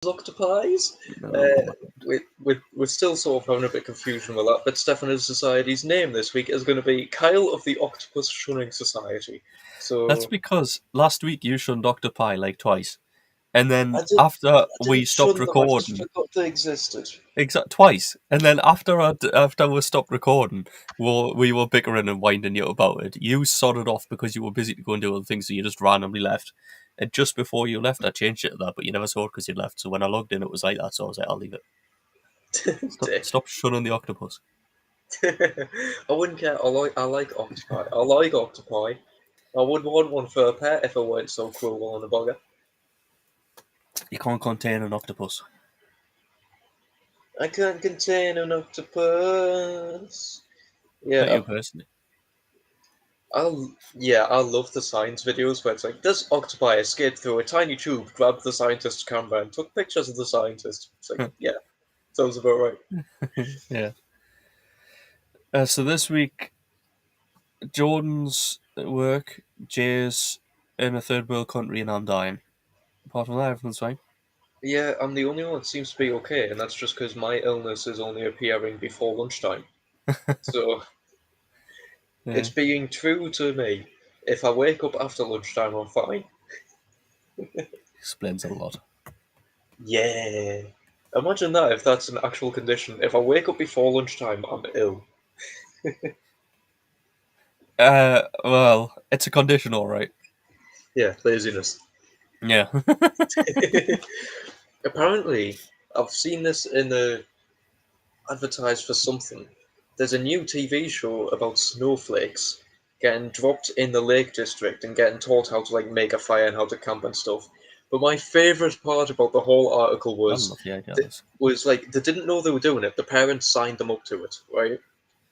octopies. No, come on. We're still sort of having a bit of confusion with that, but Stefano's Society's name this week is going to be Kyle of the Octopus Shunning Society. That's So because last week you shunned Octopi like twice, and then I did. after I we didn't stopped shun them. I just recording, forgot they existed. twice, and then after we stopped recording, we were bickering and winding you about it. You sodded off because you were busy to go and do other things, so you just randomly left. And just before you left, I changed it to that, but you never saw it because you left. So when I logged in, it was like that. So I was like, I'll leave it. Dick. Stop shunning the octopus. I wouldn't care. I like octopi. I like octopi. I would want one for a pet if I weren't so cruel on a bugger. You can't contain an octopus. I can't contain an octopus. Not Yeah, you personally. I love the science videos where it's like this octopi escaped through a tiny tube, grabbed the scientist's camera, and took pictures of the scientist. It's like, yeah, sounds about right. Yeah. So this week, Jordan's at work, Jay's in a third world country, and I'm dying. Apart from that, everyone's fine. Yeah, I'm the only one that seems to be okay, and that's just because my illness is only appearing before lunchtime. So it's Yeah. being true to me. If I wake up after lunchtime, I'm fine. Explains a lot. Yeah. Imagine that if that's an actual condition. If I wake up before lunchtime, I'm ill. Well, it's a condition, all right. Yeah, laziness. Yeah. Apparently, I've seen this in the advertised for something. There's a new TV show about snowflakes getting dropped in the Lake District and getting taught how to like make a fire and how to camp and stuff. But my favorite part about the whole article I was love the idea of th- this. was like they didn't know they were doing it. The parents signed them up to it, right?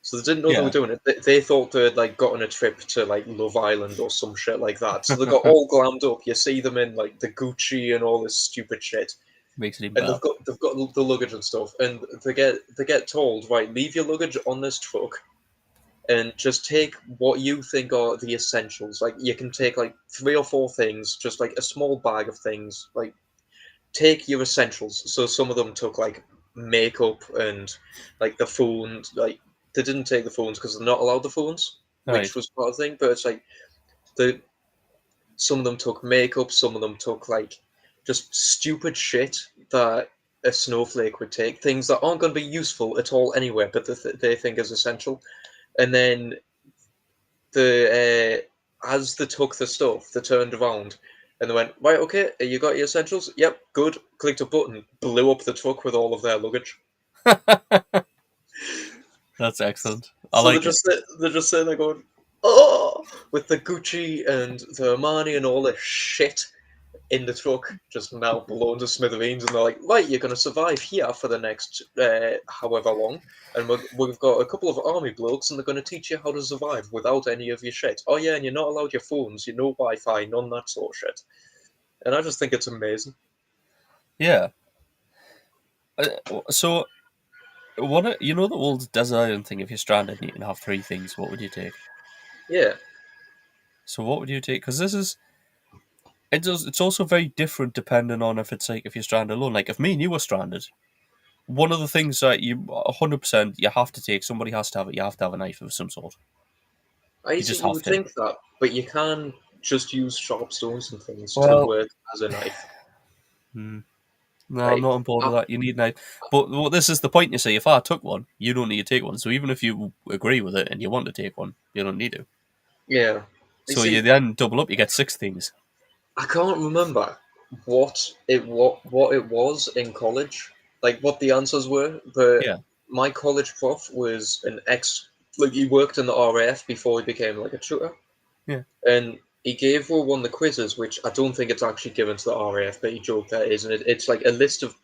So they didn't know they were Yeah. doing it. They thought they'd like gotten a trip to like Love Island or some shit like that. So they got all glammed up. You see them in like the Gucci and all this stupid shit, Makes it even and better. they've got the luggage and stuff, and they get told, right, leave your luggage on this truck and just take what you think are the essentials. Like you can take like three or four things, just like a small bag of things. Like take your essentials. So some of them took like makeup and like the phone. Like they didn't take the phones because they're not allowed the phones, which Right. was part of the thing. But it's like the some of them took makeup, some of them took like just stupid shit that a snowflake would take, things that aren't going to be useful at all anywhere, but they think is essential. And then as they took the stuff, they turned around and they went, right, okay, you got your essentials? Yep, good. Clicked a button, blew up the truck with all of their luggage. That's excellent. I So like it. they're just sitting there going, oh, with the Gucci and the Armani and all this shit in the truck, just now blown to smithereens, and they're like, right, you're going to survive here for the next however long, and we've got a couple of army blokes, and they're going to teach you how to survive without any of your shit. Oh yeah, and you're not allowed your phones, you no Wi-Fi, none that sort of shit. And I just think it's amazing. Yeah. So, you know the old desert island thing? If you're stranded and you can have three things, what would you take? Yeah, So, what would you take? Because this is it's also very different depending on if it's like if you're stranded alone. Like if me and you were stranded, one of the things that you 100% you have to take, somebody has to have it. You have to have a knife of some sort. I You see. just You have would to. think that, but you can just use sharp stones and things to Well, work as a knife. hmm, no, I'm Like, not on board I, with that. You need a knife. But this is the point. You see, if I took one, you don't need to take one. So even if you agree with it and you want to take one, you don't need to. yeah. You So you see, then double up. You get six things. I can't remember what it was in college, like what the answers were. But Yeah, my college prof was an ex, like he worked in the RAF before he became like a tutor, yeah, and he gave her one of the quizzes, which I don't think it's actually given to the RAF, but he joked that it is, and it's like a list of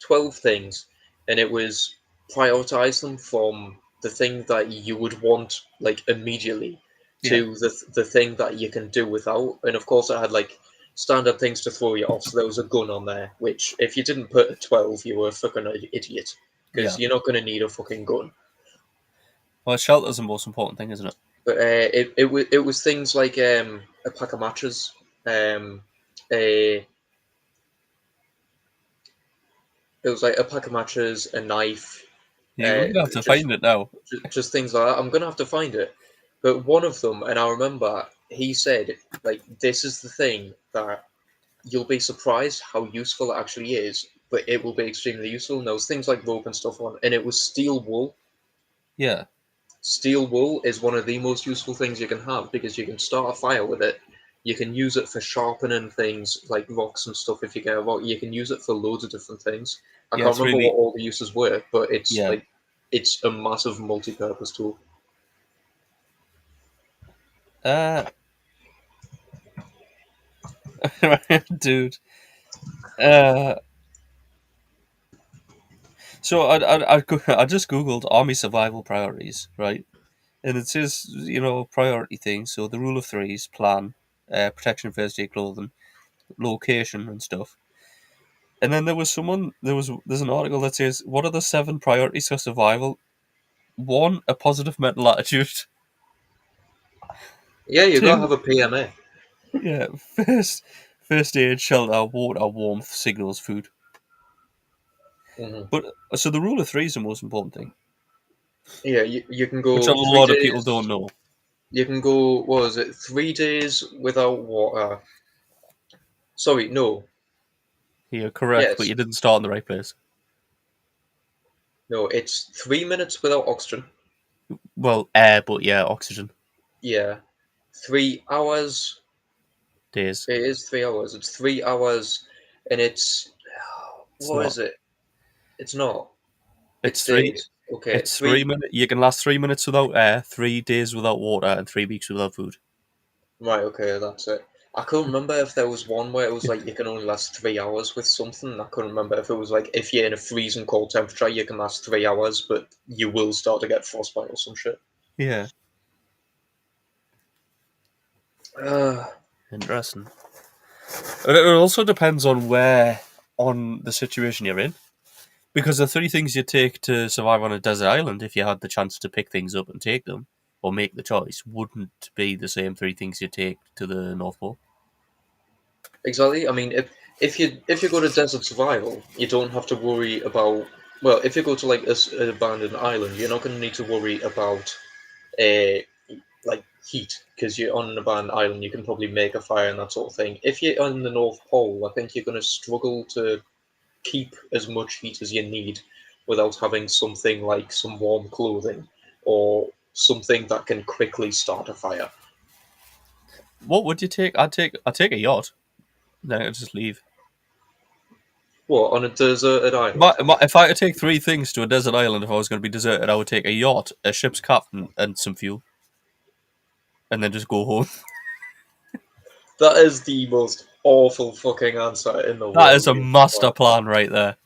12 things, and it was prioritize them from the thing that you would want like immediately yeah. to the thing that you can do without. And of course, I had like standard things to throw you off. So there was a gun on there, which if you didn't put a 12, you were a fucking idiot because Yeah. you're not going to need a fucking gun. Well, shelter's the most important thing, isn't it? But it was things like a pack of matches, um, a It was like a pack of matches, a knife, You're going to have to just find it now. just things like that. I'm gonna have to find it. But one of them, and I remember he said, like, this is the thing that you'll be surprised how useful it actually is, but it will be extremely useful. And there was things like rope and stuff on, and it was steel wool. Yeah. Steel wool is one of the most useful things you can have because you can start a fire with it. You can use it for sharpening things like rocks and stuff if you get a rock. You can use it for loads of different things. I Yeah, can't it's remember what really... all the uses were, but it's Yeah. like it's a massive multi-purpose tool. Uh, dude. Uh, so I just googled army survival priorities, right? And it says, priority things. So the rule of threes, plan, protection, first aid, clothing, location, and stuff. And then there's an article that says, what are the 7 priorities for survival? 1, a positive mental attitude. Yeah, you gotta 2, have a PMA. yeah, first aid, shelter, water, warmth, signals, food. Hmm. But so the rule of three is the most important thing, Yeah, you can which a go three lot of people days. don't know. You can go. What was it? 3 days without water. Sorry, no. You're correct, but Yes, you didn't start in the right place. no. It's 3 minutes without oxygen. Well, air, but yeah, oxygen. Yeah, 3 hours. Days. It is 3 hours. It's 3 hours, and it's It's what not. is it? It's not. It's It's three. days. Okay, It's 3 minutes. You can last 3 minutes without air, 3 days without water, and 3 weeks without food. right. Okay, that's it. I couldn't remember if there was one where it was like you can only last 3 hours with something. I couldn't remember if it was like if you're in a freezing cold temperature, you can last 3 hours, but you will start to get frostbite or some shit. Yeah, Uh, interesting. And it also depends on the situation you're in. Because the 3 things you take to survive on a desert island, if you had the chance to pick things up and take them, or make the choice, wouldn't be the same 3 things you take to the North Pole. exactly. I mean, if you go to desert survival, you don't have to worry about. Well, if you go to like an abandoned island, you're not going to need to worry about uh, like heat because you're on an abandoned island. You can probably make a fire and that sort of thing. If you're on the North Pole, I think you're going to struggle to keep as much heat as you need without having something like some warm clothing or something that can quickly start a fire. What would you take? I'd take a yacht. Then I'd just leave. What, on a deserted island? If I could take 3 things to a desert island, if I was going to be deserted, I would take a yacht, a ship's captain, and some fuel, and then just go home. That is the most awful fucking answer in the That is world. a master plan right there.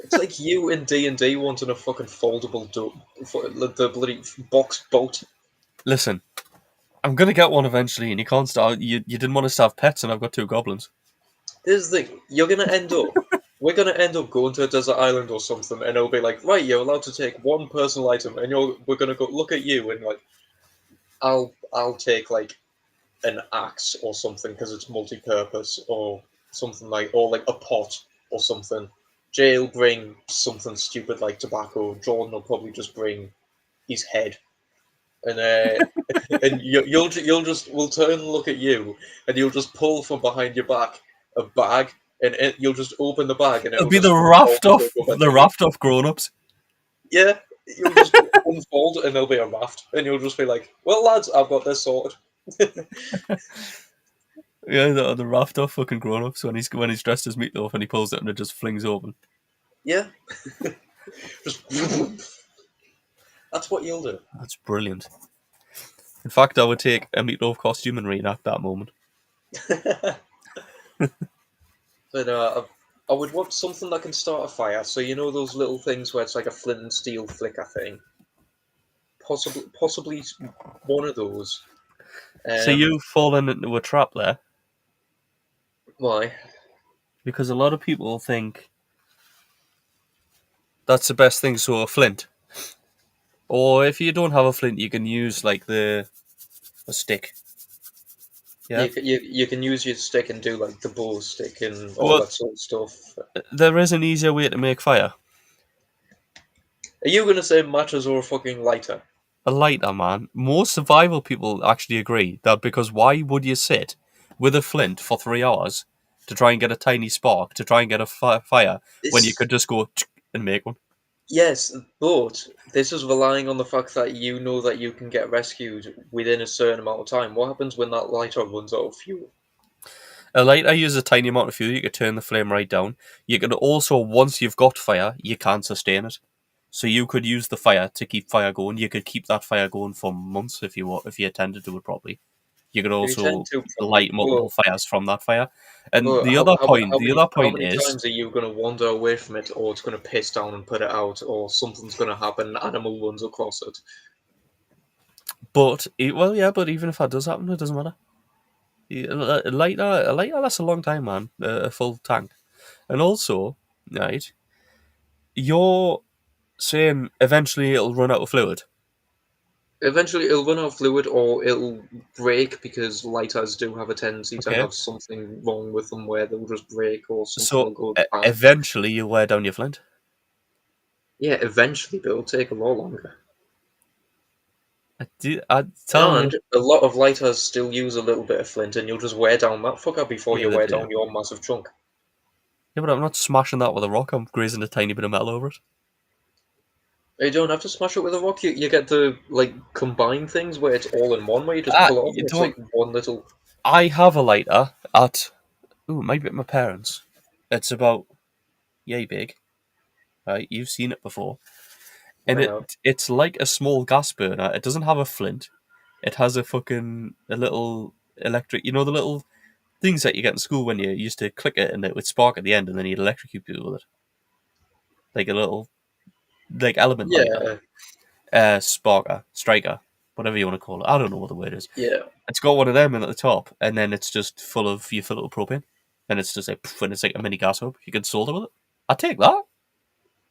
It's like you in D&D wanting a fucking foldable the bloody box boat. Listen, I'm going to get one eventually, and you can't start. You didn't want us to have pets, and I've got 2 goblins. This is the thing. We're gonna end up going to a desert island or something, and it'll be like, right, you're allowed to take one personal item, and we're gonna go look at you, and like, I'll take like an axe or something because it's multi-purpose or something like, or like a pot or something. Jay will bring something stupid like tobacco. Jordan will probably just bring his head, and and you'll just we'll turn and look at you, and you'll just pull from behind your back a bag, and you'll just open the bag, and It'll it'll be just the unfold raft and go of up the underneath. raft of grown-ups. Yeah, you'll just unfold, and there'll be a raft, and you'll just be like, "Well, lads, I've got this sorted." Yeah, the raft of fucking grown-ups when he's dressed as Meatloaf and he pulls it and it just flings open. Yeah, just that's what you'll do. That's brilliant. In fact, I would take a Meatloaf costume and reenact that moment. But I would want something that can start a fire. So you know those little things where it's like a flint and steel flicker thing. Possibly one of those. So Um, you've fallen into a trap there why? because a lot of people think that's the best thing. So a flint, or if you don't have a flint, you can use like a stick. Yeah. You can use your stick and do like the bow stick and all Well, that sort of stuff. there is an easier way to make fire. Are you gonna say matches or a fucking lighter? A lighter, man. Most survival people actually agree that because why would you sit with a flint for 3 hours to try and get a tiny spark, to try and get a fire, when you It's could just go and make one? yes, but this is relying on the fact that you know that you can get rescued within a certain amount of time. What happens when that lighter runs out of fuel? A lighter uses a tiny amount of fuel, you could turn the flame right down. You can also, once you've got fire, you can't sustain it. So you could use the fire to keep fire going. You could keep that fire going for months if you attended to it properly. You could You tend also to probably, light multiple fires from that fire. And but the other point, the other how point many is, times are you gonna wander away from it, or it's gonna piss down and put it out, or something's gonna happen, an animal runs across it? well, yeah, but even if that does happen, it doesn't matter. A lighter lasts a long time, man. A full tank, and also, right, you're saying eventually it'll run out of fluid. Eventually, it'll run out of fluid, or it'll break because lighters do have a tendency to Okay, have something wrong with them where they'll just break or something so will go bad. eventually you'll wear down your flint. Yeah, eventually, but it'll take a lot longer. I'm telling you, And a lot of lighters still use a little bit of flint, and you'll just wear down that fucker before yeah, you they wear do. down your massive chunk. Yeah, but I'm not smashing that with a rock. I'm grazing a tiny bit of metal over it. You don't have to smash it with a rock. You get the like combine things where it's all in one, where you just Ah, pull it off, you and it's don't. like one little. I have a lighter at. Ooh, maybe at my parents'. It's about yay big. Right, you've seen it before, and I have. it's like a small gas burner. It doesn't have a flint. It has a little electric. You know the little things that you get in school when you used to click it and it would spark at the end, and then you'd electrocute people with it, like a little like element lighter, Yeah, sparker, striker, whatever you want to call it. I don't know what the word is. yeah. It's got one of them in at the top, and then it's just full of you fill it with propane, and it's just like poof, and it's like a mini gas hub. You can solder with it. I take that.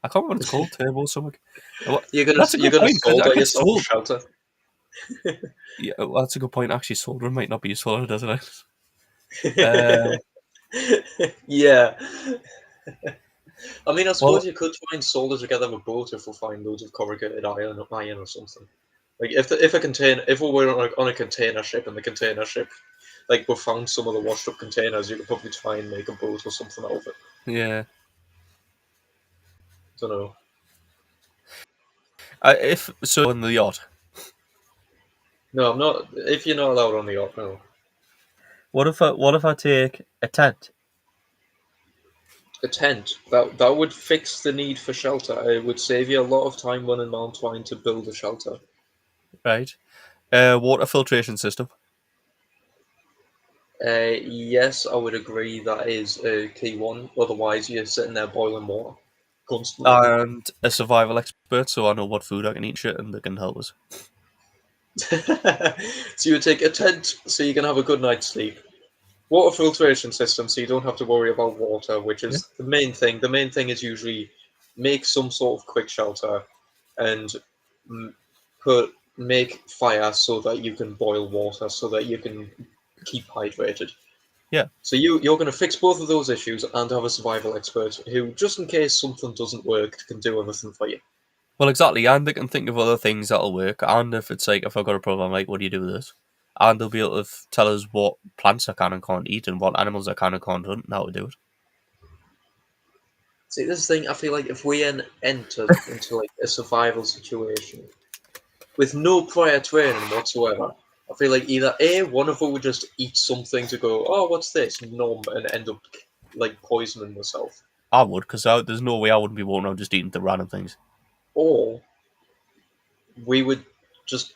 I can't remember what it's called, turbo something. That's a You're good gonna point because I solder could yourself a solder. shelter. Yeah, well, that's a good point. Actually, soldering might not be useful, doesn't it? Um, Yeah. I mean, I suppose well, you could try and solder together a boat if we find loads of corrugated iron or something. Like if we were on a container ship and the container ship like we found some of the washed up containers, you could probably try and make a boat or something out of it. yeah. Don't know. If so, on the yacht. No, I'm not. If you're not allowed on the yacht, no. What if I take a tent? A tent that would fix the need for shelter. It would save you a lot of time running around trying to build a shelter. Right. Water filtration system Yes, I would agree that is a key one. Otherwise, you're sitting there boiling water constantly. and a survival expert, so I know what food I can eat, shit, and they can help us. So you would take a tent so you can have a good night's sleep. Water filtration system so you don't have to worry about water, which Yeah. is the main thing. The main thing is usually make some sort of quick shelter and mm, make fire so that you can boil water so that you can keep hydrated. Yeah. So you're going to fix both of those issues and have a survival expert who, just in case something doesn't work, can do everything for you. Well, exactly, and they can think of other things that'll work. And if it's like, if I've got a problem, like, what do you do with this? And they'll be able to tell us what plants I can and can't eat, and what animals I can and can't hunt, and how to do it. See, this thing, I feel like if we entered into like a survival situation with no prior training whatsoever, I feel like either A, one of us would just eat something to go, oh, what's this? Numb, and end up like poisoning myself. I would, because there's no way I wouldn't be walking around just eating the random things. Or we would just,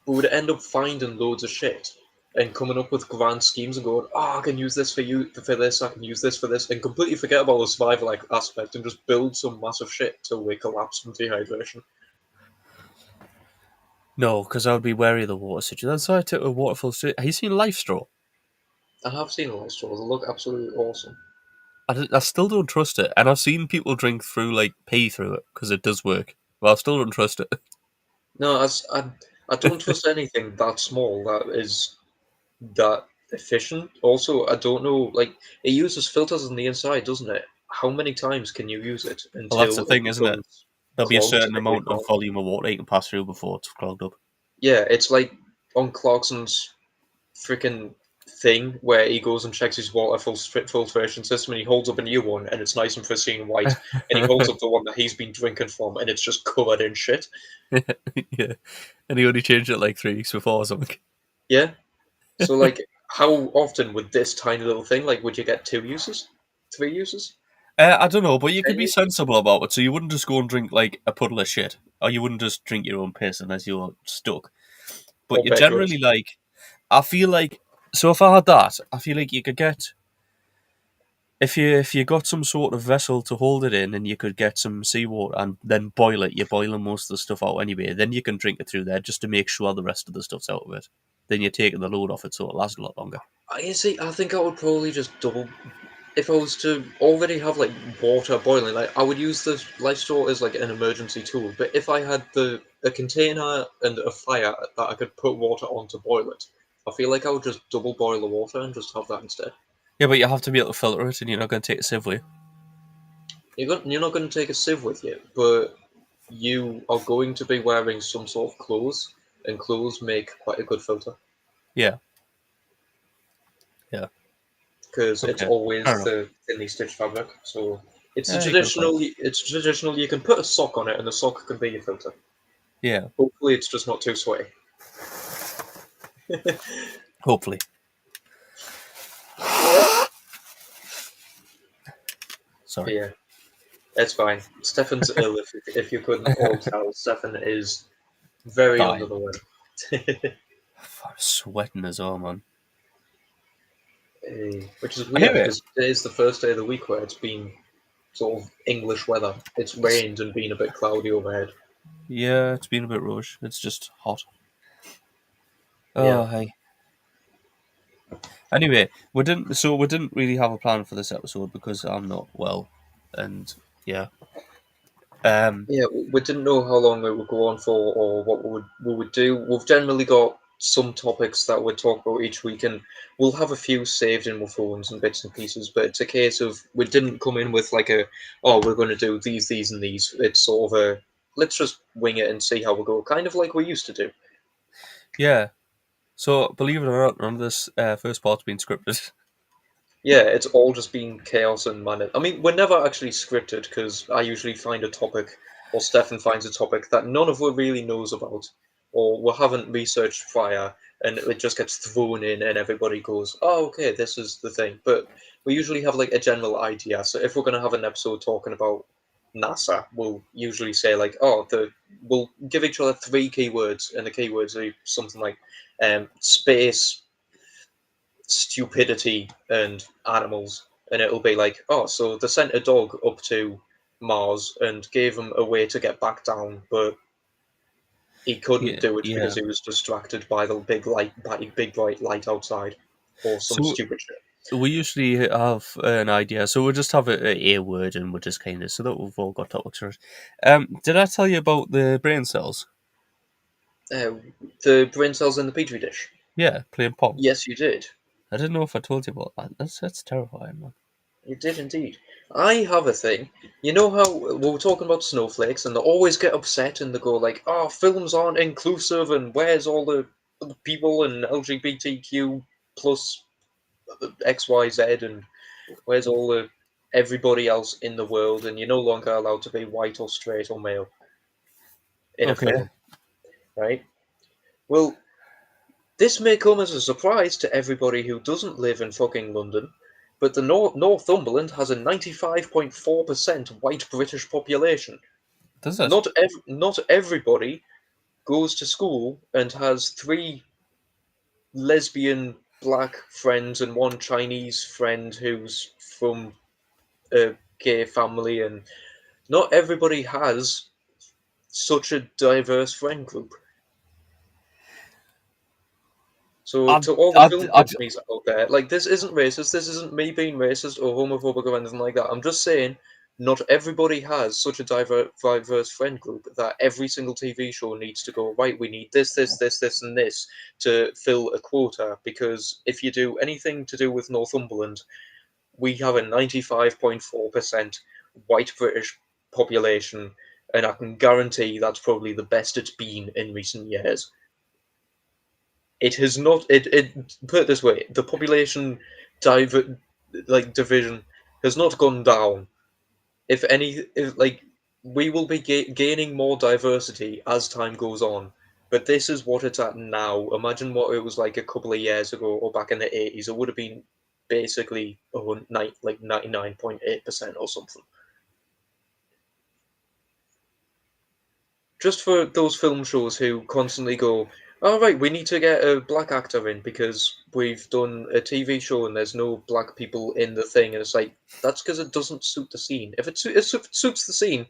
we would end up finding loads of shit and coming up with grand schemes and going, oh, I can use this for you for this, I can use this for this, and completely forget about the survival aspect and just build some massive shit till we collapse from dehydration. No, because I would be wary of the water situation. That's why I took a waterfall. Have you seen Life Straw? I have seen a lot of straws, they look absolutely awesome. I still don't trust it, and I've seen people drink through, like, pee through it, because it does work. But I still don't trust it. No, I don't trust anything that small that is that efficient. Also, I don't know, like, it uses filters on the inside, doesn't it? How many times can you use it Well, that's the until it thing, isn't it? becomes There'll be a clogged certain and you amount of can't? volume of water you can pass through before it's clogged up. Yeah, it's like on Clarkson's freaking thing where he goes and checks his water filtration system and he holds up a new one and it's nice and pristine white, and he holds up the one that he's been drinking from and it's just covered in shit. Yeah, and he only changed it like 3 weeks before or something. Yeah. So like, how often would this tiny little thing, like, would you get 2 uses, 3 uses, I don't know, but you could 10 be uses? sensible about it. So you wouldn't just go and drink like a puddle of shit, or you wouldn't just drink your own piss unless you're stuck. But Or you bed rest? generally like. I feel like so if I had that, I feel like you could get if you got some sort of vessel to hold it in, and you could get some seawater and then boil it. You're boiling most of the stuff out anyway. Then you can drink it through there just to make sure the rest of the stuff's out of it. Then you're taking the load off it, so it lasts a lot longer. You see, I think I would probably just double. If I was to already have like water boiling, like I would use the life store as like an emergency tool. But if I had a container and a fire that I could put water on to boil it, I feel like I would just double boil the water and just have that instead. Yeah, but you have to be able to filter it, and you're not going to take a sieve with you. You're not going to take a sieve with you, but you are going to be wearing some sort of clothes, and clothes make quite a good filter Yeah, yeah. because it's Okay, fair always enough. the thinly stitched fabric. So it's a Yeah, you got a point. traditional. It's traditional. You can put a sock on it, and the sock can be your filter. Yeah, Hopefully, it's just not too sweaty. hopefully. But Sorry. yeah, it's fine. Stefan's ill. If you couldn't all tell, Stefan is very under Dying. the weather. I'm sweating as well, man. Which is weird Anyway, because today is the first day of the week where it's been sort of English weather. It's rained and been a bit cloudy overhead. yeah, it's been a bit rubbish. It's just hot. Yeah. Oh, hey. Anyway, we didn't really have a plan for this episode because I'm not well, and yeah. Um, Yeah, we didn't know how long it would go on for or what we would do. We've generally got some topics that we'd talk about each week, and we'll have a few saved in our phones and bits and pieces. But it's a case of we didn't come in with like a, oh, we're going to do these, and these. It's sort of a, let's just wing it and see how we go, kind of like we used to do. yeah. So believe it or not, none of this first part's been scripted. Yeah, it's all just been chaos and manner. I mean, we're never actually scripted because I usually find a topic, or Stefan finds a topic that none of us really knows about, or we haven't researched prior, and it just gets thrown in, and everybody goes, "Oh, okay, this is the thing." But we usually have like a general idea. So if we're gonna have an episode talking about NASA, we'll usually say like, "Oh, we'll give each other three keywords, and the keywords are something like space, stupidity, and animals, and it'll be like, oh, so they sent a dog up to Mars and gave him a way to get back down, but he couldn't Yeah, do it yeah. because he was distracted by the big light, by big bright light outside, or some So stupid shit. we usually have an idea, so we'll just have a word, and we'll just kind of so that we've all got topics for it. Did I tell you about the brain cells? Uh, the brain cells in the petri dish. Yeah, playing Pong. Yes, you did. I didn't know if I told you about that. That's terrifying, man. You did indeed. I have a thing. You know how we were talking about snowflakes, and they always get upset and they go like, "Oh, films aren't inclusive, and where's all the people and LGBTQ plus XYZ, and where's all the everybody else in the world, and you're no longer allowed to be white or straight or male in a Okay. film, right?" Well, this may come as a surprise to everybody who doesn't live in fucking London, but the Northumberland has a 95.4% white British population. Does it? Not everybody goes to school and has three lesbian black friends and one Chinese friend who's from a gay family, and not everybody has such a diverse friend group. So I, to all the I, film I, companies out there, like, this isn't racist. This isn't me being racist or homophobic or anything like that. I'm just saying not everybody has such a diverse friend group that every single TV show needs to go, right, we need this, and this to fill a quota. Because if you do anything to do with Northumberland, we have a 95.4% white British population, and I can guarantee that's probably the best it's been in recent years. It has not. It put it this way: the population division has not gone down. If any, if like we will be gaining more diversity as time goes on. But this is what it's at now. Imagine what it was like a couple of years ago or back in the 80s. It would have been basically like 99.8% or something. Just for those film shows who constantly go, "All right, we need to get a black actor in because we've done a TV show and there's no black people in the thing," and it's like that's because it doesn't suit the scene. If if it suits the scene,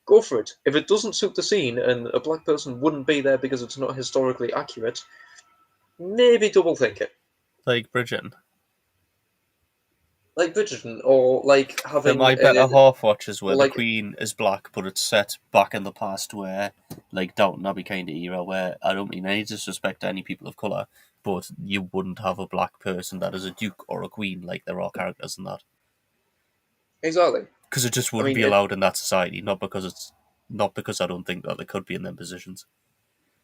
go for it. If it doesn't suit the scene and a black person wouldn't be there because it's not historically accurate, maybe double think it. Like Bridgerton. Like Bridgerton, or like The having My Better Half watches where or the like Queen is black, but it's set back in the past where, like Downton Abbey kind of era, where I don't mean any disrespect to any people of colour, but you wouldn't have a black person that is a duke or a queen like there are characters in that. exactly. Because it just I wouldn't mean, be allowed in that society, not because I don't think that they could be in them positions.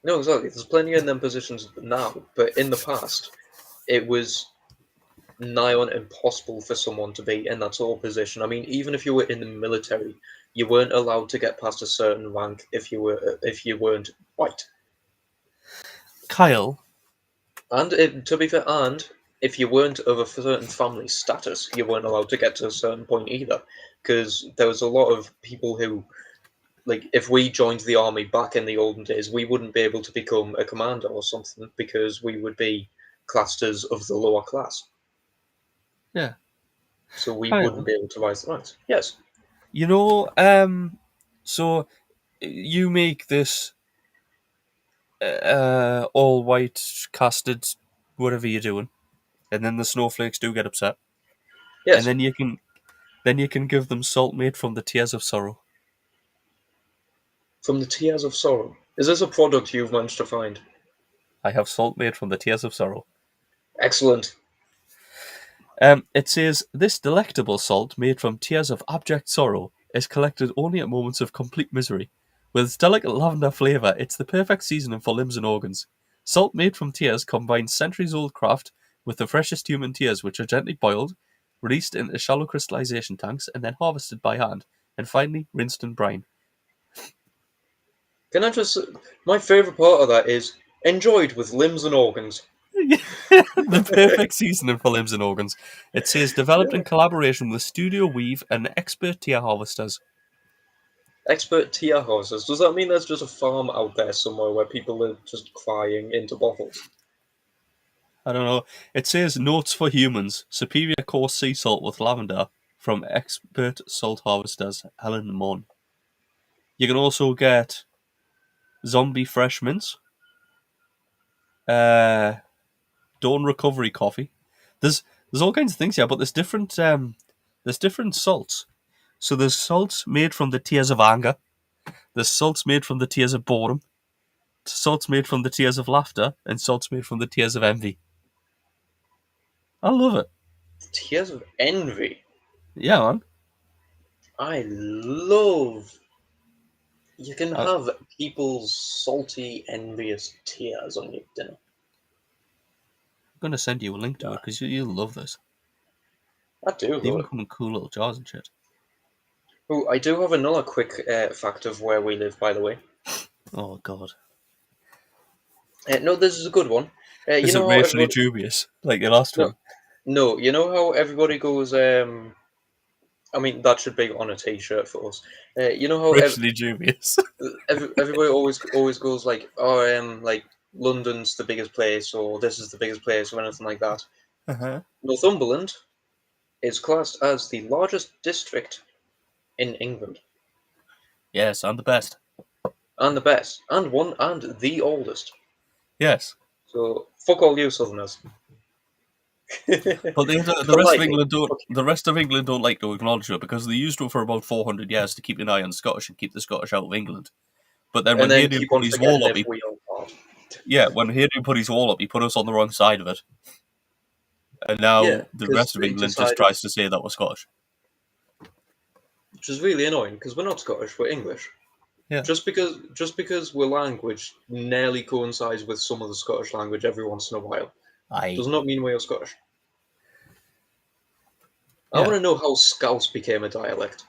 no, exactly. There's plenty in them positions now, but in the past, it was nigh on impossible for someone to be in that sort of position. I mean, even if you were in the military, you weren't allowed to get past a certain rank if you weren't white. Kyle, And to be fair, and if you weren't of a certain family status, you weren't allowed to get to a certain point either. Because there was a lot of people who, like, if we joined the army back in the olden days, we wouldn't be able to become a commander or something because we would be classed as of the lower class. yeah, So we wouldn't Kyle, be able to rise the ranks. Yes. you know, so you make this all white casted whatever you're doing, and then the snowflakes do get upset, and Yes. then you can give them salt made from the tears of sorrow. From the Tears of Sorrow. Is this a product you've managed to find? I have salt made from the tears of sorrow. Excellent. It says this delectable salt made from tears of abject sorrow is collected only at moments of complete misery. With its delicate lavender flavour, it's the perfect seasoning for limbs and organs. Salt made from tears combines centuries-old craft with the freshest human tears, which are gently boiled, released into shallow crystallization tanks, and then harvested by hand, and finally rinsed and brined. Can I just. My favourite part of that is enjoyed with limbs and organs. The perfect seasoning for limbs and organs. It says developed in Yeah. collaboration with Studio Weave and expert tear harvesters. Expert tear houses. Does that mean there's just a farm out there somewhere where people are just crying into bottles? I don't know. It says notes for humans: superior coarse sea salt with lavender from expert salt harvesters Helen Mon. You can also get zombie fresh mints, uh, Dawn recovery coffee. There's all kinds of things here, but there's different salts. So there's salts made from the tears of anger. There's salts made from the tears of boredom. Salts made from the tears of laughter, and salts made from the tears of envy. I love it. Tears of envy. Yeah, man. I love. You can I'm have people's salty, envious tears on your dinner. gonna send you a link to Yeah, it because you'll love this. I do They even though. come in cool little jars and shit. Oh, I do have another quick fact of where we live, by the way. Oh god. No, this is a good one. You Is it know how racially everybody. dubious? Like the last No, one? no. You know how everybody goes. I mean, that should be on a T-shirt for us. You know how Racially dubious. everybody always goes like, "Oh, like London's the biggest place," or "This is the biggest place," or anything like that. Uh-huh. Northumberland is classed as the largest district in England Yes, I'm the best. and the best, and the oldest. Yes. So fuck all you Southerners. But the rest of Politely. England don't. Okay. The rest of England don't like to acknowledge it because they used it for about 400 years to keep an eye on Scottish and keep the Scottish out of England. But then And when then Hadrian keep put on his forgetting wall up, if we all part. when Hadrian put his wall up, he put us on the wrong side of it, and Yeah, now the because rest of they England just decided, tries to say that we're Scottish. which is really annoying because we're not Scottish, we're English. Yeah, Just because our language nearly coincides with some of the Scottish language every once in a while I does not mean we are Scottish. I yeah. want to know how Scouse became a dialect.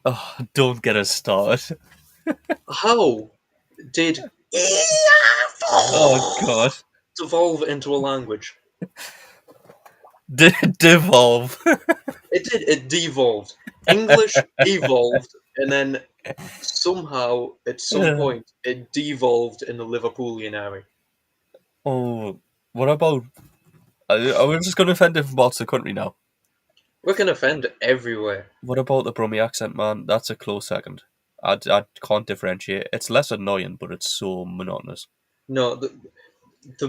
Oh, don't get us started. How did Oh God, evolve into a language? devolve. It did. It devolved. English evolved, and then somehow, at some point, it devolved in the Liverpoolian area. Oh, what about? Are we just going to offend different parts of the country now? We can offend everywhere. What about the Brummie accent, man? That's a close second. I can't differentiate. It's less annoying, but it's so monotonous. No, the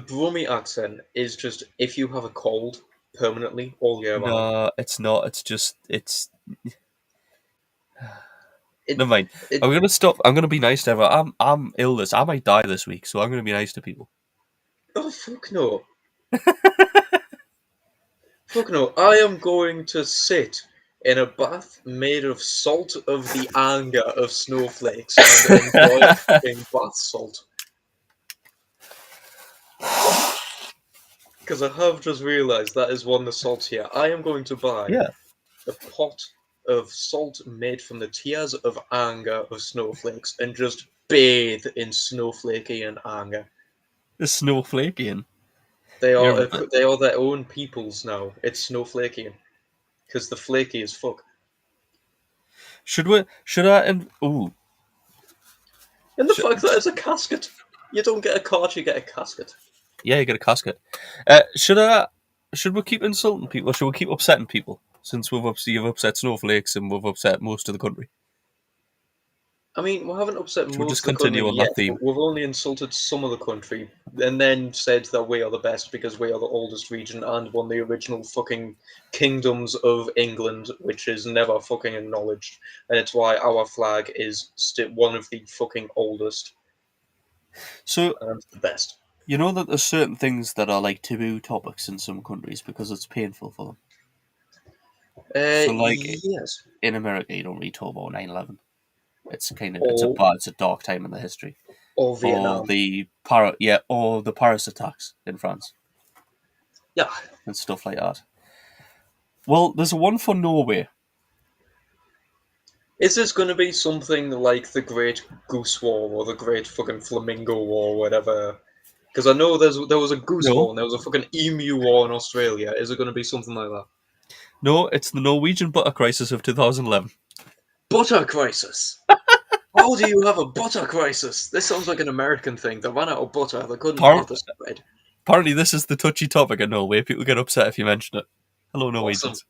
Brummie accent is just if you have a cold permanently all year round. No, it's not. It's. It Never mind. it I'm gonna stop. I'm gonna be nice to everyone. I'm ill this. I might die this week, so I'm gonna be nice to people. oh fuck no. Fuck no. I am going to sit in a bath made of salt of the anger of snowflakes and enjoy fucking bath salt. Because I have just realised that is one of the salts here. I am going to buy Yeah, a pot of salt made from the tears of anger of snowflakes and just bathe in snowflakey and anger. the Snowflakian. They You're are they are their own peoples now. It's snowflakey because the flaky as fuck. should we? Should I? Ooh, And the fact that it's a casket. You don't get a card, you get a casket. yeah, you get a casket. Should I? Should we keep insulting people? Or should we keep upsetting people? Since you've upset snowflakes and we've upset most of the country. I mean, we haven't upset Should we most just of the country continue on yet. that theme? We've only insulted some of the country, and then said that we are the best because we are the oldest region and one of the original fucking kingdoms of England, which is never fucking acknowledged, and it's why our flag is one of the fucking oldest So and the best. you know that there's certain things that are like taboo topics in some countries because it's painful for them. So like Yes. in America, you don't really talk about 9/11. Or It's a dark time in the history. or Or Vietnam. the Paris attacks in France Yeah. and stuff like that. Well, there's a one for Norway. Is this going to be something like the Great Goose War or the Great fucking Flamingo War, or whatever? Because I know there was a goose war No, and there was a fucking emu war in Australia. Is it going to be something like that? no, it's the Norwegian butter crisis of 2011. Butter crisis. How do you have a butter crisis? This sounds like an American thing. They ran out of butter. They couldn't have Apparently, the spread. apparently, this is the touchy topic in Norway. People get upset if you mention it. Hello, Awesome. Norwegians.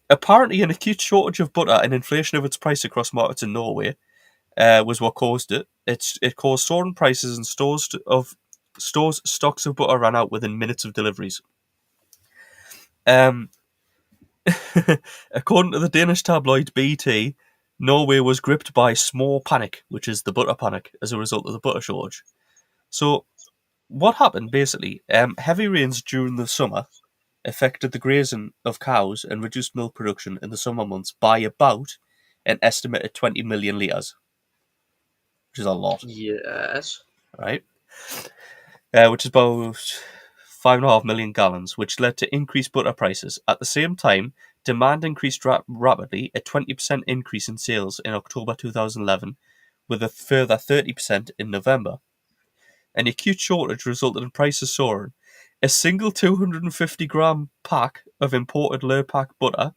Apparently, an acute shortage of butter and inflation of its price across markets in Norway was what caused it. It caused soaring prices and stores stocks of butter ran out within minutes of deliveries. Um, According to the Danish tabloid BT, Norway was gripped by small panic, which is the butter panic, as a result of the butter shortage. So, what happened basically? Heavy rains during the summer affected the grazing of cows and reduced milk production in the summer months by about an estimated 20 million litres, which is a lot, Yes. right? Which is about 5.5 million gallons, which led to increased butter prices. At the same time, demand increased rapidly, a 20% increase in sales in October 2011, with a further 30% in November. An acute shortage resulted in prices soaring. A single 250-gram pack of imported Lurpak butter,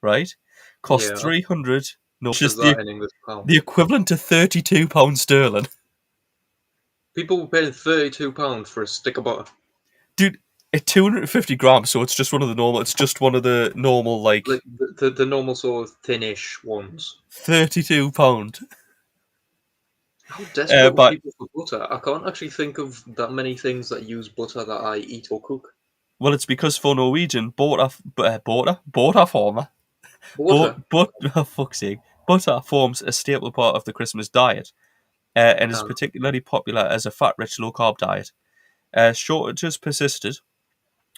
right, cost Yeah. 300, no, What which is is that in English the pounds? equivalent to £32 sterling. People will pay £32 for a stick of butter. Dude, at 250 grams, so it's just one of the normal. It's just one of the normal Like like the normal sort of thinnish ones. £32. How desperate were But people for butter? I can't actually think of that many things that use butter that I eat or cook. Well, it's because for Norwegian, butter former, Water. oh, fuck's sake, butter forms a staple part of the Christmas diet, and is Um, particularly popular as a fat-rich, low-carb diet. Shortages persisted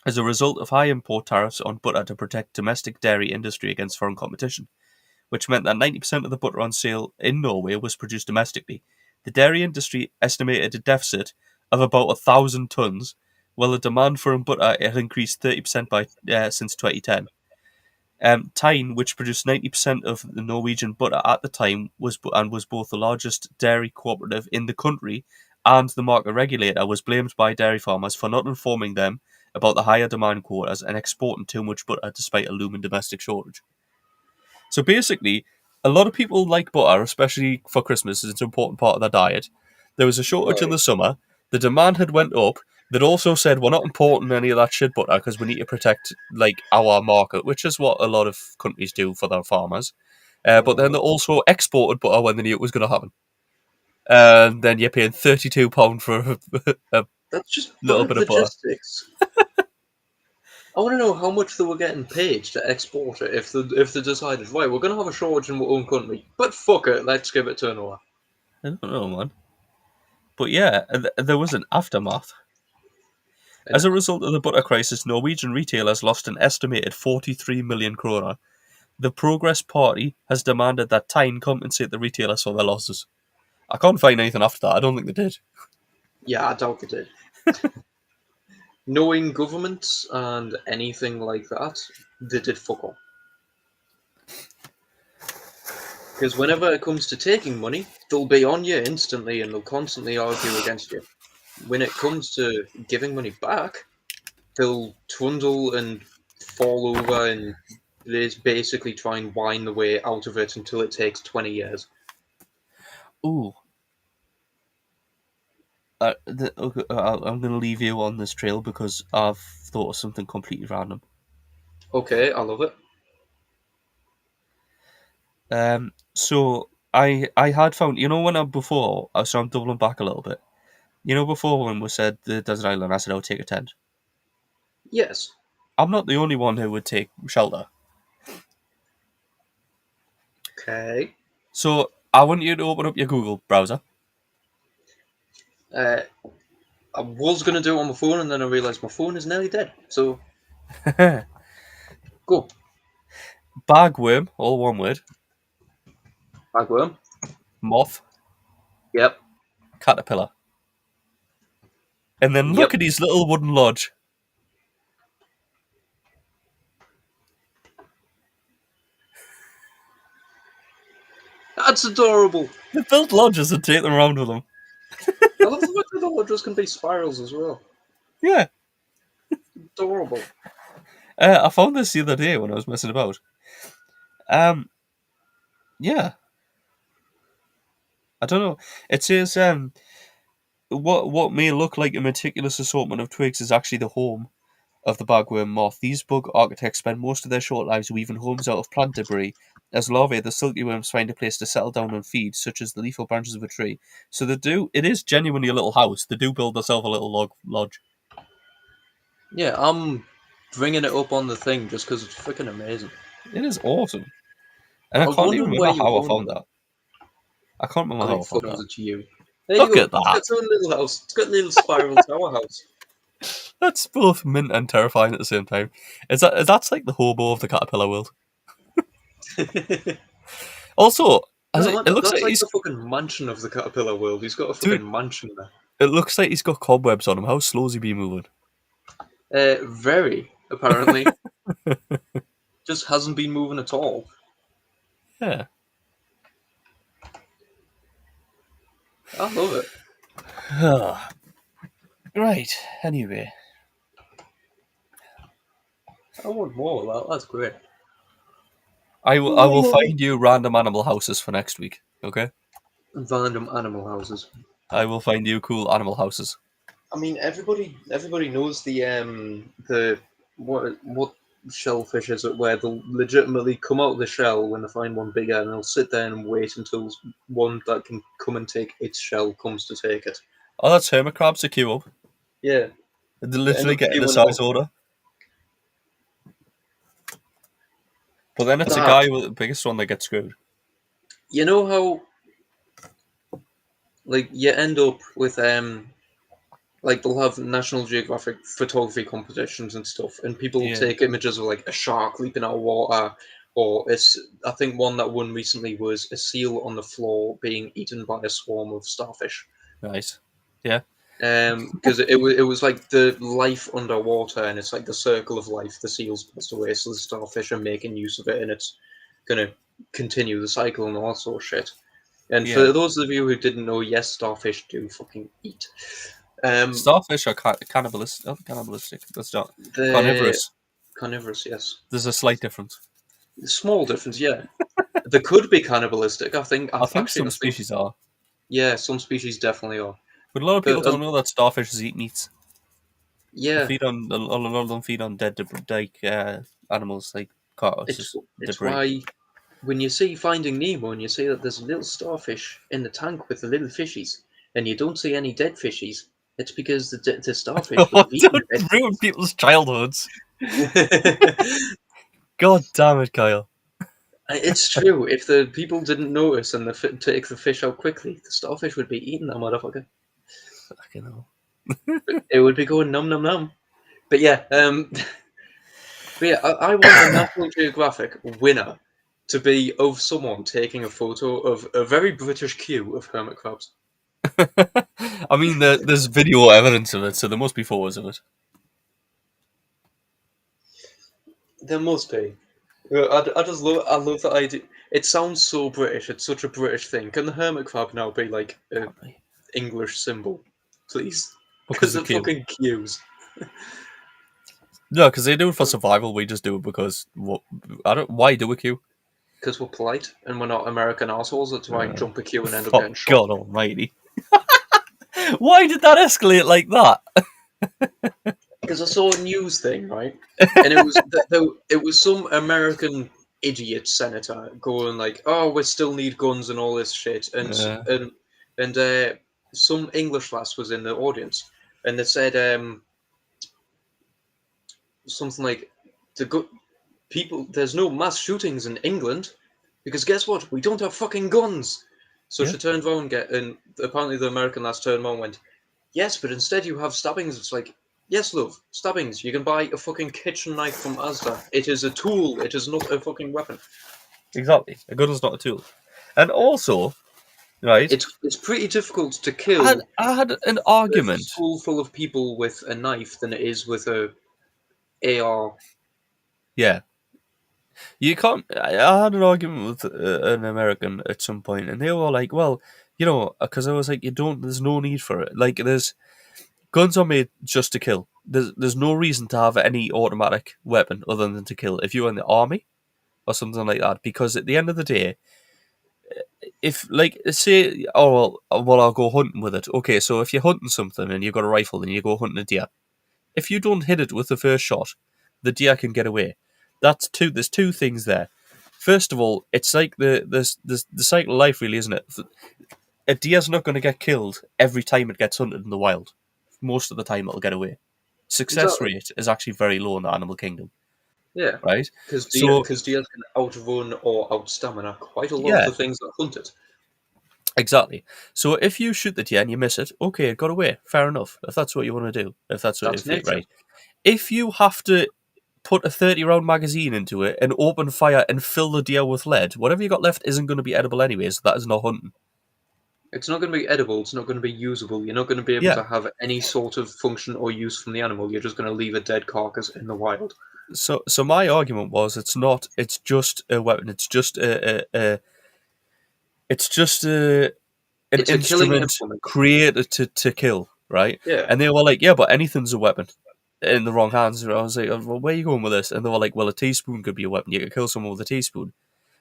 as a result of high import tariffs on butter to protect domestic dairy industry against foreign competition, which meant that 90% of the butter on sale in Norway was produced domestically. The dairy industry estimated a deficit of about 1,000 tons, while the demand for butter had increased 30% since 2010. Tyne, which produced 90% of the Norwegian butter at the time, was both the largest dairy cooperative in the country and the market regulator, was blamed by dairy farmers for not informing them about the higher demand quotas and exporting too much butter despite a looming domestic shortage. So basically, a lot of people like butter, especially for Christmas, it's an important part of their diet. There was a shortage in right. the summer. The demand had went up. They'd also said we're not importing any of that shit butter because we need to protect like our market, which is what a lot of countries do for their farmers. But then Uh-huh. they also exported butter when they knew it was going to happen. And then you're paying £32 for a That's just little bad bit of butter. logistics. I want to know how much they were getting paid to export it if they decided, right, we're going to have a shortage in our own country, but fuck it, let's give it to another. I don't know, man. But yeah, there was an aftermath. And As a result of the butter crisis, Norwegian retailers lost an estimated 43 million kroner. The Progress Party has demanded that Tyne compensate the retailers for their losses. I can't find anything after that. I don't think they did. yeah, I doubt they did. Knowing governments and anything like that, they did fuck all. Because whenever it comes to taking money, they'll be on you instantly and they'll constantly argue against you. When it comes to giving money back, they'll trundle and fall over and basically try and whine the way out of it until it takes 20 years. Ooh. Okay, I'm going to leave you on this trail because I've thought of something completely random. Okay, I love it. So I had found, when before, so I'm doubling back a little bit. Before when we said the desert island, I said I would take a tent. Yes. I'm not the only one who would take shelter. Okay. So I want you to open up your Google browser. Uh, I was going to do it on my phone and then I realised my phone is nearly dead. So, go. Bagworm, all one word. Bagworm. Moth, Yep. caterpillar. And then look Yep. at his little wooden lodge. That's adorable. They built lodges and take them around with them. I love the fact that the lodges can be spirals as well. Yeah. Adorable. I found this the other day when I was messing about. Yeah. I don't know. It says what may look like a meticulous assortment of twigs is actually the home of the bagworm moth. These bug architects spend most of their short lives weaving homes out of plant debris. As larvae, the silky worms find a place to settle down and feed, such as the leaf or branches of a tree. So they do. It is genuinely a little house. They do build themselves a little lodge. Yeah, I'm bringing it up on the thing just because it's freaking amazing. It is awesome, and I I was can't even wondering where remember you were how I going found with that. that. I can't remember I how think I found fuck knows that. it's you. There you Look go. at It's that. got its own little house. It's got a little spiral tower house. That's both mint and terrifying at the same time. That's like the hobo of the caterpillar world. Also, No, man, it looks that's like like he's the fucking mansion of the caterpillar world. He's got a dude. fucking mansion there. It looks like he's got cobwebs on him. How slow has he been moving? Very, apparently. Just hasn't been moving at all. Yeah. I love it. Right. Anyway, I want more of that. That's great. I will find you random animal houses for next week. Okay. Random animal houses. I will find you cool animal houses. I mean, everybody knows the what shellfish is it where they'll legitimately come out of the shell when they find one bigger, and they'll sit there and wait until one that can come and take its shell comes to take it. Oh, that's hermit crabs to queue up. Yeah, They they end literally up get in a queuing size up. order. But then it's a Ah, guy with the biggest one that gets screwed. you know how like you end up with like they'll have National Geographic photography competitions and stuff, and people will Yeah. take images of like a shark leaping out of water, or it's I think one that won recently was a seal on the floor being eaten by a swarm of starfish. Nice. Yeah. Because it was like the life underwater, and it's like the circle of life. The seals passed away, so the starfish are making use of it, and it's gonna continue the cycle and all that sort of shit. And Yeah. for those of you who didn't know, yes, starfish do fucking eat. Starfish are cannibalistic. Not cannibalistic. That's not The carnivorous. carnivorous, yes. There's a slight difference. Small difference, yeah. They could be cannibalistic. I think. I think Actually, some I think. species are, Yeah, some species definitely are. but a lot of people But don't know that starfishes eat meat. They yeah, feed on a lot of them feed on dead like animals like it's carcasses, it's debris. why when you see Finding Nemo and you see that there's a little starfish in the tank with the little fishies, and you don't see any dead fishies, it's because the starfish would have eaten Don't the dead ruin people's childhoods. fishies. God damn it, Kyle. It's true. If the people didn't notice and take the fish out quickly, the starfish would be eating that motherfucker. Fucking hell. It would be going num num num. But yeah, but yeah, I want a National Geographic winner to be of someone taking a photo of a very British queue of hermit crabs. I mean, there's video evidence of it, so there must be photos of it. There must be. I just I love the idea. It sounds so British. It's such a British thing. Can the hermit crab now be like a Can't they? English symbol, please? Because Because the of queue. fucking queues. No, because they do it for survival. We just do it because what? I don't. Why do a queue? Because we're polite and we're not American assholes. That's why I jump a queue and end up Oh getting shot. God Almighty! Why did that escalate like that? Because I saw a news thing, right? And it was it was some American idiot senator going like, "Oh, we still need guns and all this shit," Uh, and some English lass was in the audience, and they said something like, "The good people, there's no mass shootings in England because guess what? We don't have fucking guns." So yeah, she turned around and apparently the American lass turned around and went, "Yes, but instead you have stabbings." It's like, yes, love, stabbings. You can buy a fucking kitchen knife from Asda. It is a tool. It is not a fucking weapon. exactly. A gun is not a tool, and also, right? It's pretty difficult to I had kill I had an a argument. school full of people with a knife than it is with a AR. Yeah, you can't. I had an argument with an American at some point, and they were like, "Well, you know," because I was like, "You don't. There's no need for it. Like, there's guns are made just to kill. There's no reason to have any automatic weapon other than to kill. If you're in the army or something like that, because at the end of the day, if like say, oh well, I'll go hunting with it. Okay, so if you're hunting something and you've got a rifle and you go hunting a deer, if you don't hit it with the first shot, the deer can get away. That's two. There's two things there. First of all, it's like the cycle of life, really, isn't it? A deer's not going to get killed every time it gets hunted in the wild. Most of the time, it'll get away. Success Exactly. rate is actually very low in the animal kingdom, Yeah. right? Because So deers can outrun or outstamina quite a lot of yeah, the things that hunt it. exactly. So if you shoot the deer and you miss it, okay, it got away. Fair enough. If that's what you want to do, if that's what That's if it nature. right. If you have to put a 30-round magazine into it and open fire and fill the deer with lead, whatever you got left isn't going to be edible anyways. That is not hunting. It's not going to be edible. It's not going to be usable. You're not going to be able Yeah. to have any sort of function or use from the animal. You're just going to leave a dead carcass in the wild. So my argument was it's not. It's just a weapon. It's just it's just an It's a killing instrument implement. created to kill, right? Yeah. And they were like, yeah, but anything's a weapon in the wrong hands. And I was like, well, where are you going with this? And they were like, well, a teaspoon could be a weapon. You could kill someone with a teaspoon.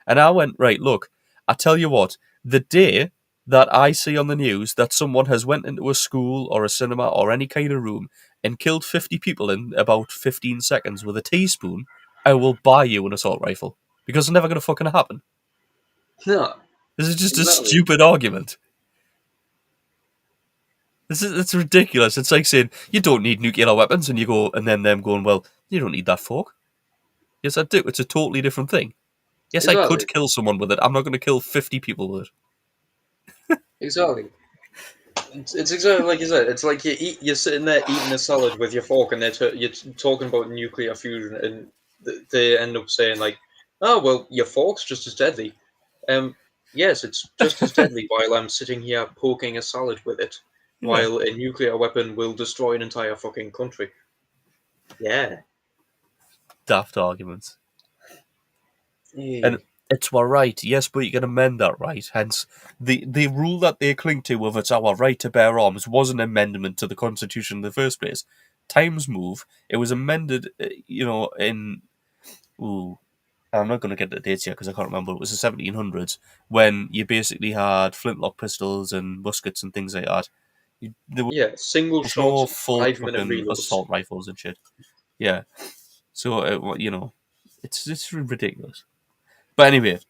And I went, right, look, I tell you what, the day that I see on the news that someone has went into a school or a cinema or any kind of room and killed 50 people in about 15 seconds with a teaspoon, I will buy you an assault rifle. Because it's never going to fucking happen. No. This is just a Exactly. stupid argument. It's ridiculous. It's like saying you don't need nuclear weapons, and you go, and then them going, well, you don't need that fork. Yes, I do. It's a totally different thing. Yes, I Exactly. could kill someone with it. I'm not going to kill 50 people with it. Exactly. It's exactly like you said. It's like you're sitting there eating a salad with your fork, and you're talking about nuclear fusion, and they end up saying like, "Oh well, your fork's just as deadly." Um, yes, it's just as deadly while I'm sitting here poking a salad with it, Yeah. while a nuclear weapon will destroy an entire fucking country. Yeah. Daft arguments. And Eh. it's our right, yes, but you can amend that right. Hence, the rule that they cling to of it's our right to bear arms was an amendment to the Constitution in the first place. Times move. It was amended, in. Ooh, I'm not going to get the dates yet because I can't remember. It was the 1700s when you basically had flintlock pistols and muskets and things like that. There Yeah, single was shot, no full 5 minute fucking reloads. assault rifles and shit. Yeah. So, it's ridiculous. But anyway,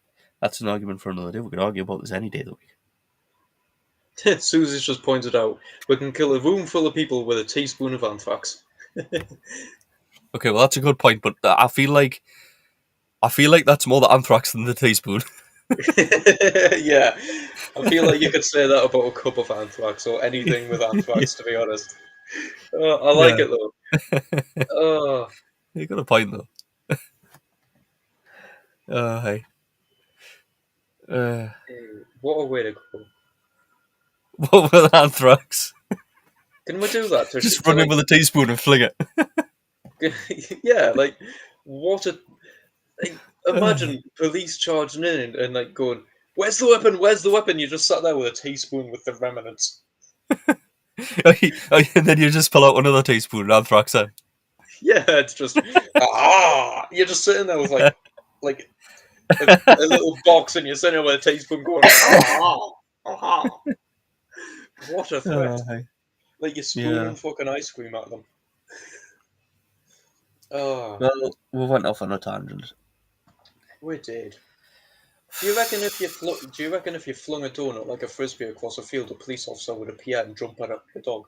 that's an argument for another day. We could argue about this any day of the week. Susie's just pointed out we can kill a room full of people with a teaspoon of anthrax. Okay, well that's a good point, but I feel like that's more the anthrax than the teaspoon. Yeah, I feel like you could say that about a cup of anthrax or anything with Yeah, anthrax, to be honest. I like yeah. it though. Oh, You got a point though. Hey. Uh, what a way to go! what with anthrax? Can we do that Just to run in like, with a teaspoon and fling it. yeah, like what a like, imagine police charging in and like going, "Where's the weapon? Where's the weapon?" You just sat there with a teaspoon with the remnants. And then you just pull out another teaspoon and anthrax in. Yeah, it's just you're just sitting there with like a little box, and you're sitting there with a teaspoon going, ah. What a threat! Hey. Like you're spooning Yeah. fucking ice cream at them. Oh, Well, we went off on a tangent. we did. Do you reckon if you flung a donut like a frisbee across a field, a police officer would appear and jump at the dog?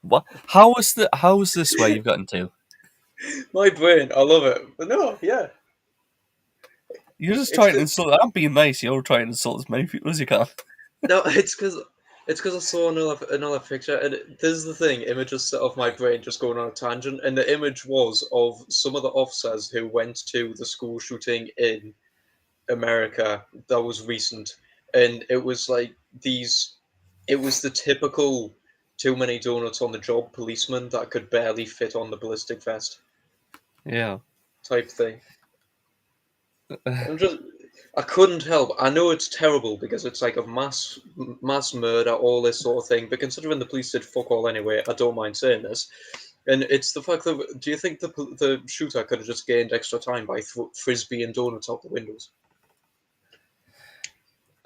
What? How is this where you've gotten to? My brain, I love it. But no, yeah, You're just it's trying to good. insult. I'm being nice. You're trying to insult as many people as you can. No, it's because I saw another picture, and this is the thing. Images set off my brain just going on a tangent, and the image was of some of the officers who went to the school shooting in America that was recent, and it was like these. It was the typical too many donuts on the job policeman that could barely fit on the ballistic vest Yeah. type thing. I'm just. I couldn't help. I know it's terrible because it's like a mass murder, all this sort of thing. But considering the police did fuck all anyway, I don't mind saying this. And it's the fact that do you think the shooter could have just gained extra time by frisbee and donuts out the windows?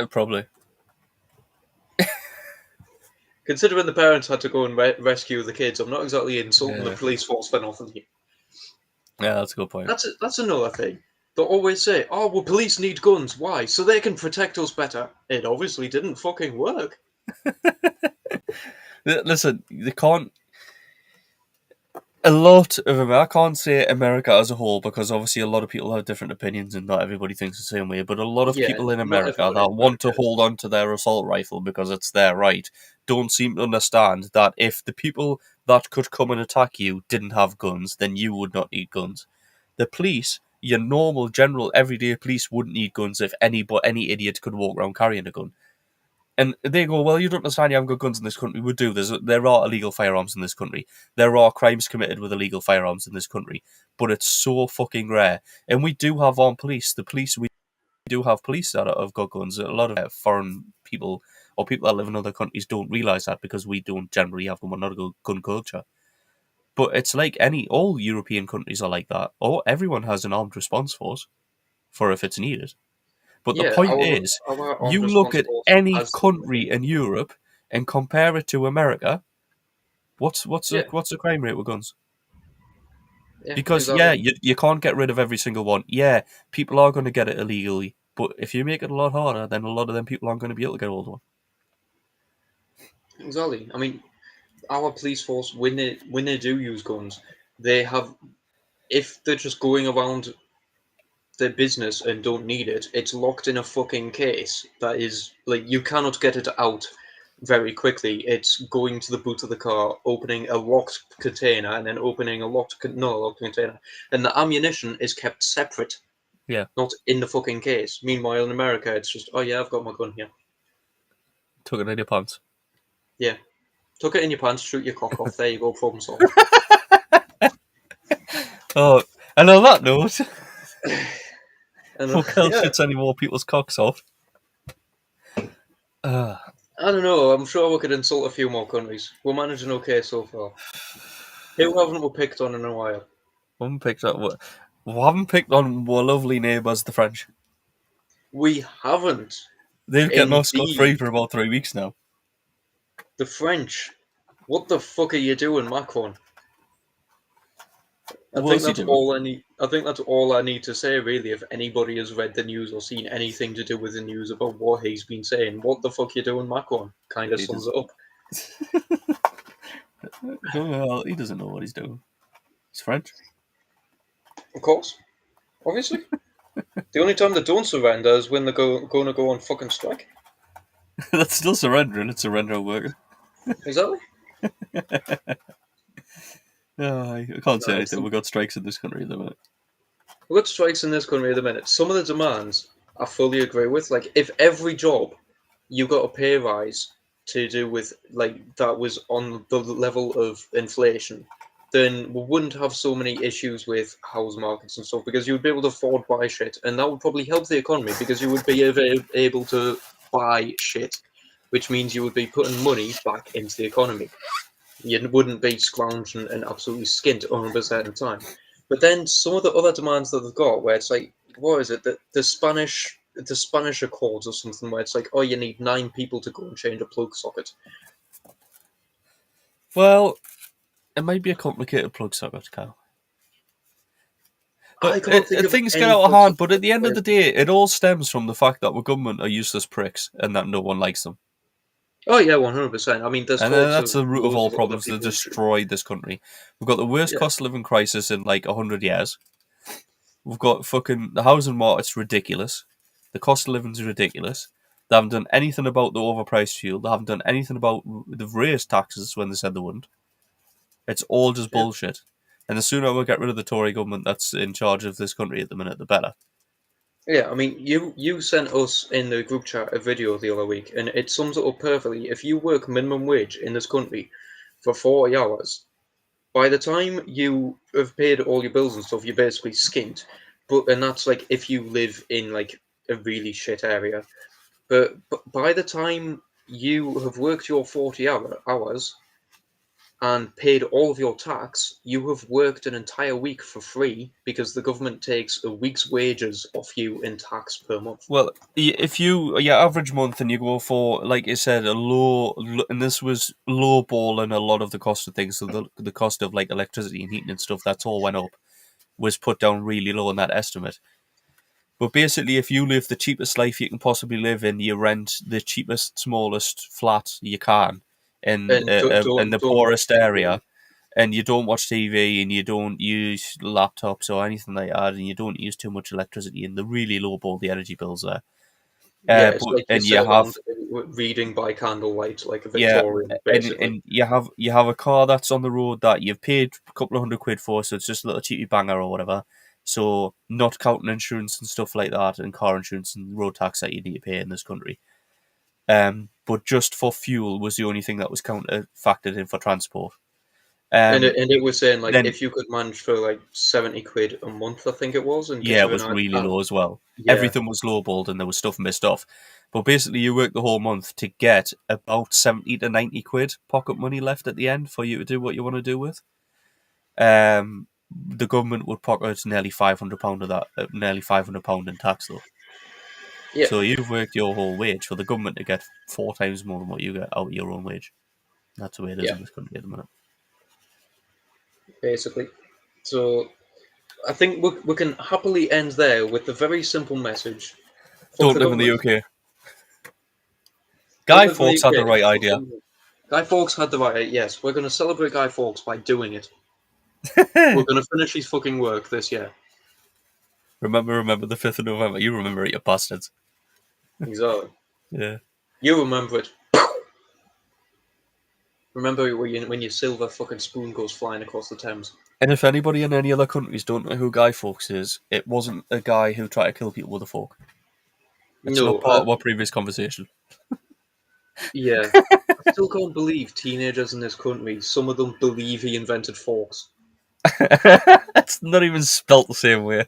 Probably. Considering the parents had to go and rescue the kids, I'm not exactly insulting the Yeah. police force for nothing here. Yeah, that's a good point. That's another thing. They'll always say, "Oh, well, police need guns. Why? So they can protect us better." It obviously didn't fucking work. Listen, they can't. A lot of them. I can't say America as a whole because obviously a lot of people have different opinions and not everybody thinks the same way. But a lot of Yeah, people in not America everybody that in want to America is. hold on to their assault rifle because it's their right don't seem to understand that if the people that could come and attack you didn't have guns, then you would not need guns. The police, your normal, general, everyday police, wouldn't need guns if any idiot could walk around carrying a gun. And they go, well, you don't understand, you haven't got guns in this country. We do. There are illegal firearms in this country. There are crimes committed with illegal firearms in this country. But it's so fucking rare. And we do have armed police. We do have police that have got guns. A lot of foreign people or people that live in other countries don't realise that because we don't generally have them. We're not a gun culture. But it's like all European countries are like that. Or everyone has an armed response force for if it's needed. But the Yeah, point is, our armed you look response at force any has never country been. in Europe and compare it to America. What's the Yeah, what's the crime rate with guns? yeah, Because yeah, exactly, you can't get rid of every single one. Yeah, people are going to get it illegally, but if you make it a lot harder, then a lot of them people aren't going to be able to get hold of one. exactly. I mean, our police force, when they do use guns, they have, if they're just going around their business and don't need it, it's locked in a fucking case that is like you cannot get it out very quickly. It's going to the boot of the car, opening a locked container, and then opening a locked container, and the ammunition is kept separate. Yeah. Not in the fucking case. Meanwhile, in America, it's just, oh yeah, I've got my gun here. Took it in your pants. Yeah. Tuck it in your pants, shoot your cock off. There you go, problem solved. Oh, and on that note, And, fuck else yeah, shits any more people's cocks off. I don't know. I'm sure we could insult a few more countries. We're managing okay so far. Who haven't we picked on in a while? We haven't picked on our lovely neighbours, the French. We haven't. They've getting off Indeed. scot-free for about 3 weeks now. The French. What the fuck are you doing, Macron? I think that's all I need. I think that's all I need to say, really. If anybody has read the news or seen anything to do with the news about what he's been saying, what the fuck you doing, Macron? Kind of sums it up. Well, he doesn't know what he's doing. He's French. Of course, obviously. The only time they don't surrender is when they're going to go on fucking strike. That's still surrendering. It's surrender working. Exactly. I can't say anything. We've got strikes in this country at the minute. We've got strikes in this country at the minute. Some of the demands I fully agree with. Like, if every job you got a pay rise to do with, like, that was on the level of inflation, then we wouldn't have so many issues with house markets and stuff, because you would be able to afford buy shit, and that would probably help the economy because you would be able to buy shit, which means you would be putting money back into the economy. You wouldn't be scrounging and absolutely skint 100% of the time. But then some of the other demands that they've got, where it's like, what is it? The Spanish Accords or something, where it's like, oh, you need 9 people to go and change a plug socket. Well, it might be a complicated plug socket, Kyle. But things get out of hand, but at the end of the day, it all stems from the fact that our government are useless pricks and that no one likes them. Oh yeah, 100%. I mean, that's the root of all problems that destroyed this country. We've got the worst cost of living crisis in like 100 years. We've got fucking the housing market's ridiculous. The cost of living's ridiculous. They haven't done anything about the overpriced fuel. They haven't done anything about they've raised taxes when they said they wouldn't. It's all just bullshit. And the sooner we get rid of the Tory government that's in charge of this country at the minute, the better. Yeah, I mean, you sent us in the group chat a video the other week, and it sums it up perfectly. If you work minimum wage in this country for 40 hours, by the time you have paid all your bills and stuff, you're basically skint. And that's like if you live in like a really shit area. But by the time you have worked your 40 hours and paid all of your tax, you have worked an entire week for free because the government takes a week's wages off you in tax per month. Well, if your average month and you go for, like you said, a low, and this was low ball and a lot of the cost of things, so the cost of like electricity and heating and stuff, that's all went up, was put down really low in that estimate. But basically, if you live the cheapest life you can possibly live in, you rent the cheapest, smallest flat you can in the poorest area, and you don't watch TV and you don't use laptops or anything like that, and you don't use too much electricity, and the really low ball the energy bills there. You have reading by candlelight like a Victorian. And you have a car that's on the road that you've paid a couple of £100 for, so it's just a little cheapy banger or whatever. So not counting insurance and stuff like that, and car insurance and road tax that you need to pay in this country. But just for fuel was the only thing that was factored in for transport. And it was saying like if you could manage for like £70 a month, I think it was, and it was really low as well. Yeah. Everything was lowballed, and there was stuff missed off. But basically, you work the whole month to get about £70 to £90 pocket money left at the end for you to do what you want to do with. The government would pocket nearly £500 of that, nearly £500 in tax though. Yeah. So you've worked your whole wage for the government to get 4 times more than what you get out of your own wage. That's the way it is in this country at the minute. Basically. So I think we can happily end there with the very simple message. Don't live in the UK. Guy Fawkes had the right idea. Guy Fawkes had the right. Yes, we're going to celebrate Guy Fawkes by doing it. We're going to finish his fucking work this year. remember the 5th of November. You remember it, you bastards. Exactly. Yeah. You remember it. Remember when your silver fucking spoon goes flying across the Thames. And if anybody in any other countries don't know who Guy Fawkes is, it wasn't a guy who tried to kill people with a fork. It's not No, part of our previous conversation. yeah. I still can't believe teenagers in this country, some of them believe he invented forks. It's not even spelt the same way.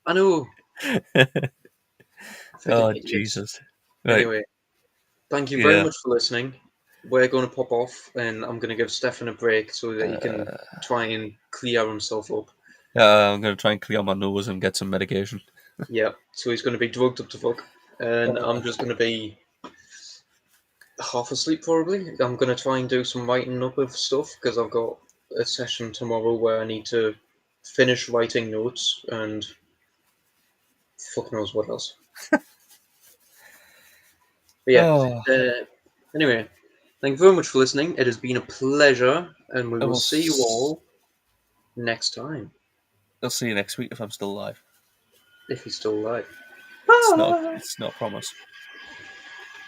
I know. Freaking Oh, idiots. Jesus. Right. Anyway, thank you very Yeah. much for listening. We're going to pop off, and I'm going to give Stefan a break so that he can try and clear himself up. I'm going to try and clear my nose and get some medication. Yeah, so he's going to be drugged up to fuck, and I'm just going to be half asleep probably. I'm going to try and do some writing up of stuff because I've got a session tomorrow where I need to finish writing notes and fuck knows what else. But yeah, Oh, anyway, thank you very much for listening. It has been a pleasure, and we I will will see you all next time, I'll see you next week if I'm still alive. if he's still alive. It's not. Bye! It's not a promise.